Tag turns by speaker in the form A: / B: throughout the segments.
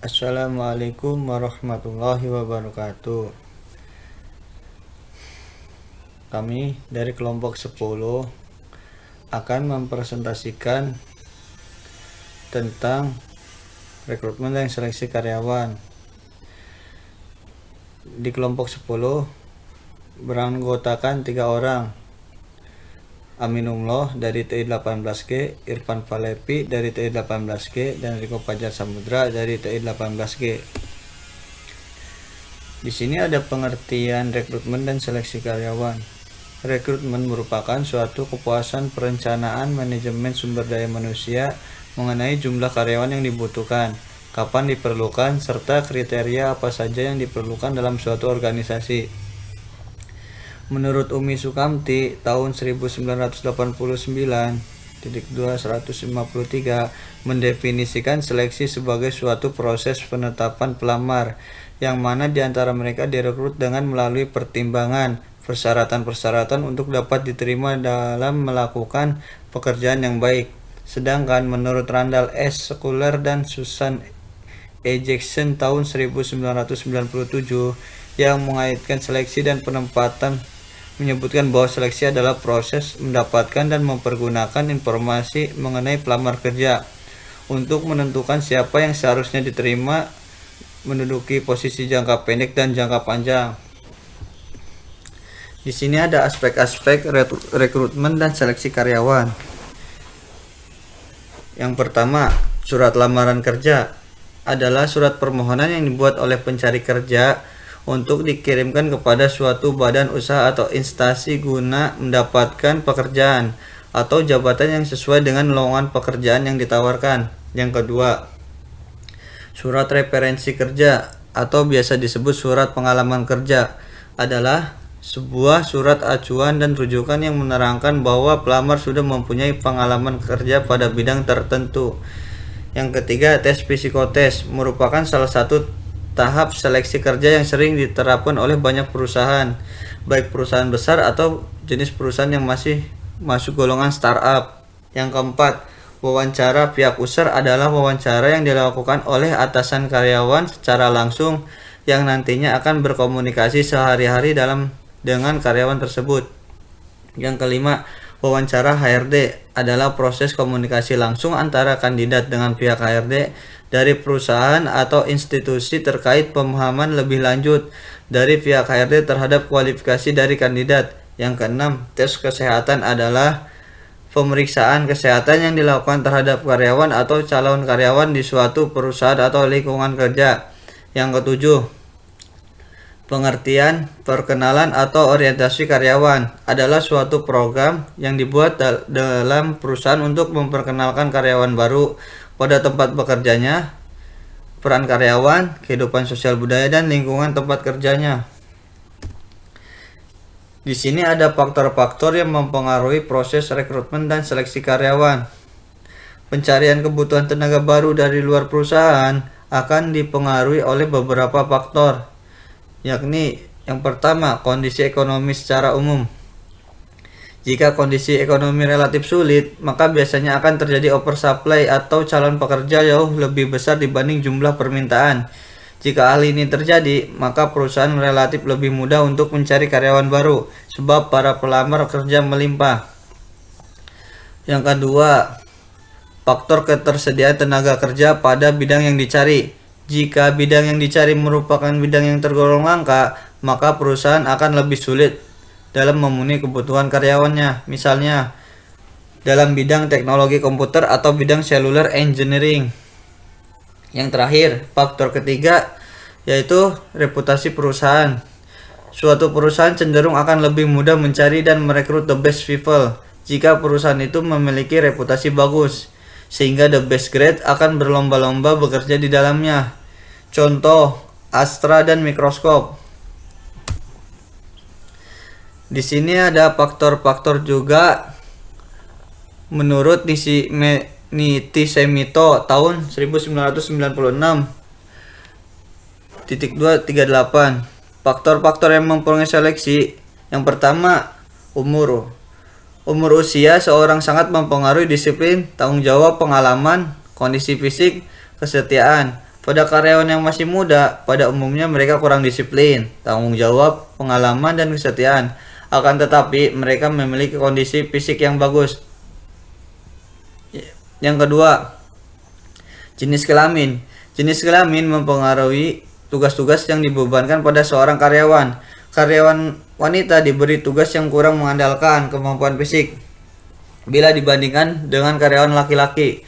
A: Assalamualaikum warahmatullahi wabarakatuh. Kami dari kelompok 10 akan mempresentasikan tentang rekrutmen dan seleksi karyawan. Di kelompok 10 beranggotakan 3 orang: Aminullah dari TI 18G, Irfan Falepi dari TI 18G, dan Riko Fajar Samudra dari TI 18G. Di sini ada pengertian rekrutmen dan seleksi karyawan. Rekrutmen merupakan suatu kepuasan perencanaan manajemen sumber daya manusia mengenai jumlah karyawan yang dibutuhkan, kapan diperlukan, serta kriteria apa saja yang diperlukan dalam suatu organisasi. Menurut Umi Sukamti tahun 1989-2-153 mendefinisikan seleksi sebagai suatu proses penetapan pelamar yang mana di antara mereka direkrut dengan melalui pertimbangan persyaratan-persyaratan untuk dapat diterima dalam melakukan pekerjaan yang baik. Sedangkan menurut Randall S. Sekuler dan Susan E. Jackson tahun 1997 yang mengaitkan seleksi dan penempatan menyebutkan bahwa seleksi adalah proses mendapatkan dan mempergunakan informasi mengenai pelamar kerja untuk menentukan siapa yang seharusnya diterima menduduki posisi jangka pendek dan jangka panjang. Di sini ada aspek-aspek rekrutmen dan seleksi karyawan. Yang pertama, surat lamaran kerja adalah surat permohonan yang dibuat oleh pencari kerja untuk dikirimkan kepada suatu badan usaha atau instansi guna mendapatkan pekerjaan atau jabatan yang sesuai dengan lowongan pekerjaan yang ditawarkan. Yang kedua, surat referensi kerja atau biasa disebut surat pengalaman kerja adalah sebuah surat acuan dan rujukan yang menerangkan bahwa pelamar sudah mempunyai pengalaman kerja pada bidang tertentu. Yang ketiga, tes psikotes merupakan salah satu tahap seleksi kerja yang sering diterapkan oleh banyak perusahaan, baik perusahaan besar atau jenis perusahaan yang masih masuk golongan startup. Yang keempat, wawancara pihak user adalah wawancara yang dilakukan oleh atasan karyawan secara langsung yang nantinya akan berkomunikasi sehari-hari dengan karyawan tersebut. Yang kelima, wawancara HRD adalah proses komunikasi langsung antara kandidat dengan pihak HRD dari perusahaan atau institusi terkait pemahaman lebih lanjut dari pihak HRD terhadap kualifikasi dari kandidat. Yang keenam, tes kesehatan adalah pemeriksaan kesehatan yang dilakukan terhadap karyawan atau calon karyawan di suatu perusahaan atau lingkungan kerja. Yang ketujuh, pengertian perkenalan atau orientasi karyawan adalah suatu program yang dibuat dalam perusahaan untuk memperkenalkan karyawan baru pada tempat bekerjanya, peran karyawan, kehidupan sosial budaya, dan lingkungan tempat kerjanya. Di sini ada faktor-faktor yang mempengaruhi proses rekrutmen dan seleksi karyawan. Pencarian kebutuhan tenaga baru dari luar perusahaan akan dipengaruhi oleh beberapa faktor, yakni yang pertama, kondisi ekonomi secara umum. Jika kondisi ekonomi relatif sulit, maka biasanya akan terjadi oversupply atau calon pekerja jauh lebih besar dibanding jumlah permintaan. Jika hal ini terjadi, maka perusahaan relatif lebih mudah untuk mencari karyawan baru, sebab para pelamar kerja melimpah. Yang kedua, faktor ketersediaan tenaga kerja pada bidang yang dicari. Jika bidang yang dicari merupakan bidang yang tergolong langka, maka perusahaan akan lebih sulit dalam memenuhi kebutuhan karyawannya. Misalnya, dalam bidang teknologi komputer atau bidang cellular engineering. Yang terakhir, faktor ketiga yaitu reputasi perusahaan. Suatu perusahaan cenderung akan lebih mudah mencari dan merekrut the best people jika perusahaan itu memiliki reputasi bagus, sehingga the best grade akan berlomba-lomba bekerja di dalamnya. Contoh, Astra dan Microsoft. Di sini ada faktor-faktor juga menurut Niti Semito tahun 1996-238. Faktor-faktor yang mempengaruhi seleksi. Yang pertama, umur. Umur usia seorang sangat mempengaruhi disiplin, tanggung jawab, pengalaman, kondisi fisik, kesetiaan, Pada karyawan yang masih muda, pada umumnya mereka kurang disiplin, tanggung jawab, pengalaman, dan kesetiaan. Akan tetapi, mereka memiliki kondisi fisik yang bagus. Yang kedua, jenis kelamin. Jenis kelamin mempengaruhi tugas-tugas yang dibebankan pada seorang karyawan. Karyawan wanita diberi tugas yang kurang mengandalkan kemampuan fisik bila dibandingkan dengan karyawan laki-laki.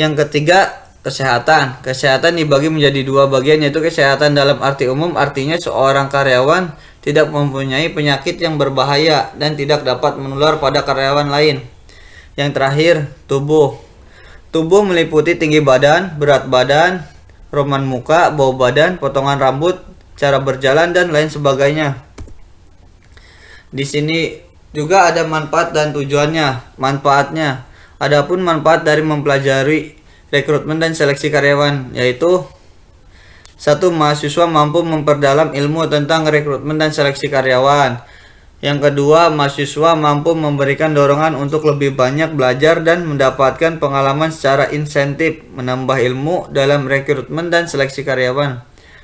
A: Yang ketiga, kesehatan. Kesehatan dibagi menjadi dua bagian, yaitu kesehatan dalam arti umum, artinya seorang karyawan tidak mempunyai penyakit yang berbahaya dan tidak dapat menular pada karyawan lain. Yang terakhir, tubuh. Tubuh meliputi tinggi badan, berat badan, roman muka, bau badan, potongan rambut, cara berjalan, dan lain sebagainya. Di sini juga ada manfaat dan tujuannya. Manfaatnya, adapun manfaat dari mempelajari rekrutmen dan seleksi karyawan, yaitu 1. Mahasiswa mampu memperdalam ilmu tentang rekrutmen dan seleksi karyawan. Yang kedua, mahasiswa mampu memberikan dorongan untuk lebih banyak belajar dan mendapatkan pengalaman secara insentif, menambah ilmu dalam rekrutmen dan seleksi karyawan.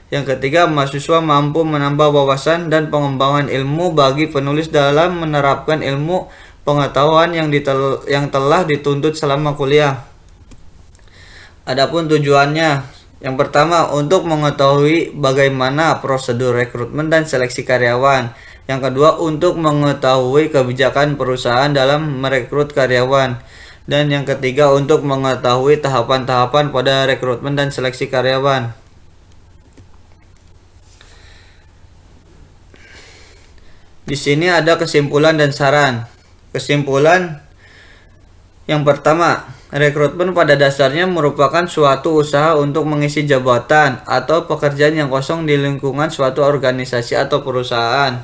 A: Yang ketiga, mahasiswa mampu menambah wawasan dan pengembangan ilmu bagi penulis dalam menerapkan ilmu pengetahuan yang telah dituntut selama kuliah. Adapun tujuannya, yang pertama untuk mengetahui bagaimana prosedur rekrutmen dan seleksi karyawan. Yang kedua untuk mengetahui kebijakan perusahaan dalam merekrut karyawan. Dan yang ketiga untuk mengetahui tahapan-tahapan pada rekrutmen dan seleksi karyawan. Di sini ada kesimpulan dan saran. Kesimpulan yang pertama, rekrutmen pada dasarnya merupakan suatu usaha untuk mengisi jabatan atau pekerjaan yang kosong di lingkungan suatu organisasi atau perusahaan.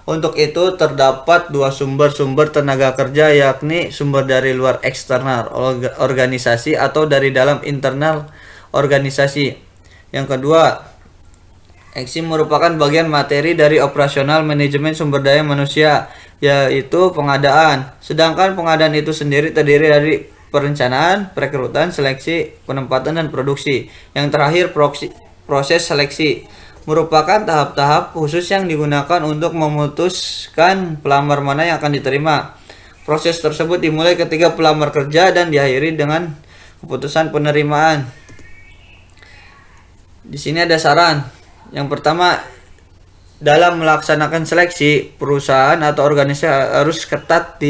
A: Untuk itu terdapat dua sumber tenaga kerja, yakni sumber dari luar eksternal organisasi atau dari dalam internal organisasi. Yang kedua, Eksi merupakan bagian materi dari operasional manajemen sumber daya manusia, yaitu pengadaan. Sedangkan pengadaan itu sendiri terdiri dari perencanaan, perekrutan, seleksi, penempatan, dan produksi. Yang terakhir, proses seleksi merupakan tahap-tahap khusus yang digunakan untuk memutuskan pelamar mana yang akan diterima. Proses tersebut dimulai ketika pelamar kerja dan diakhiri dengan keputusan penerimaan. Di sini ada saran. Yang pertama, dalam melaksanakan seleksi, perusahaan atau organisasi harus ketat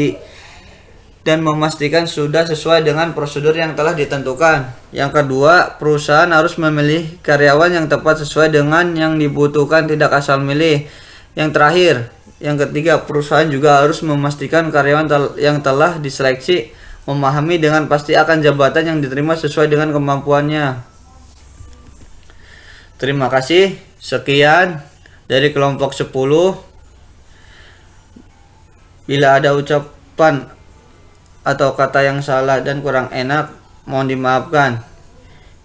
A: dan memastikan sudah sesuai dengan prosedur yang telah ditentukan. Yang kedua, perusahaan harus memilih karyawan yang tepat sesuai dengan yang dibutuhkan, tidak asal milih. Yang terakhir, yang ketiga, perusahaan juga harus memastikan karyawan yang telah diseleksi memahami dengan pasti akan jabatan yang diterima sesuai dengan kemampuannya. Terima kasih. Sekian dari kelompok 10. Bila ada ucapan atau kata yang salah dan kurang enak, mohon dimaafkan.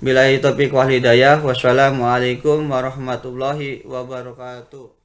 A: Billahi taufiq wal hidayah. Wassalamualaikum warahmatullahi wabarakatuh.